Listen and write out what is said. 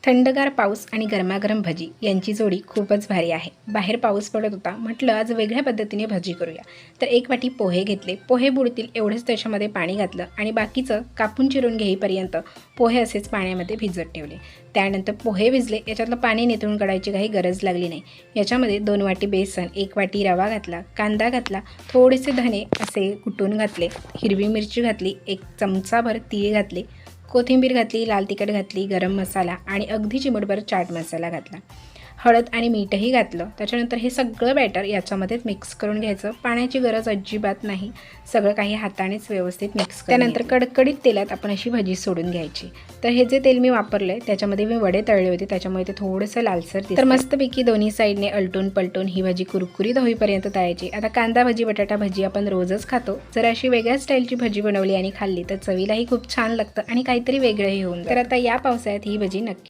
थंडगार पाऊस आणि गरमागरम भजी यांची जोडी खूपच भारी आहे. बाहेर पाऊस पडत होता, म्हटलं आज वेगळ्या पद्धतीने भजी करूया. तर एक वाटी पोहे घेतले. पोहे बुडतील एवढेच त्याच्यामध्ये पाणी घातलं आणि बाकीचं कापून चिरून घेईपर्यंत पोहे असेच पाण्यामध्ये भिजत ठेवले. त्यानंतर पोहे भिजले, याच्यातलं पाणी निथळून काढायची काही गरज लागली नाही. याच्यामध्ये 2 वाटी बेसन, 1 वाटी रवा घातला, कांदा घातला, थोडेसे धने असे कुटून घातले, हिरवी मिरची घातली, 1 चमचाभर तीळ घातले, कोथिंबीर घातली, लाल तिखट घातली, गरम मसाला आणि अगदी चिमूटभर चाट मसाला घातला. हळद आणि मीठही घातलं. त्याच्यानंतर हे सगळं बॅटर याच्यामध्येच मिक्स करून घ्यायचं. पाण्याची गरज अजिबात नाही. सगळं काही हातानेच व्यवस्थित मिक्स करून त्यानंतर कडकडीत तेलात आपण अशी भजी सोडून घ्यायची. तर हे जे तेल मी वापरलं आहे त्याच्यामध्ये मी वडे तळले होते, त्याच्यामुळे ते थोडंसं लालसर दिसतं. तर मस्तपैकी दोन्ही साईडने अलटून पलटून ही भाजी कुरकुरीत होईपर्यंत तळायची. आता कांदा भजी, बटाटा भजी आपण रोजच खातो. जर अशी वेगळ्या स्टाईलची भजी बनवली आणि खाल्ली तर चवीलाही खूप छान लागतं आणि काहीतरी वेगळंही होऊन जातं. तर आता या पावसाळ्यात ही भजी नक्की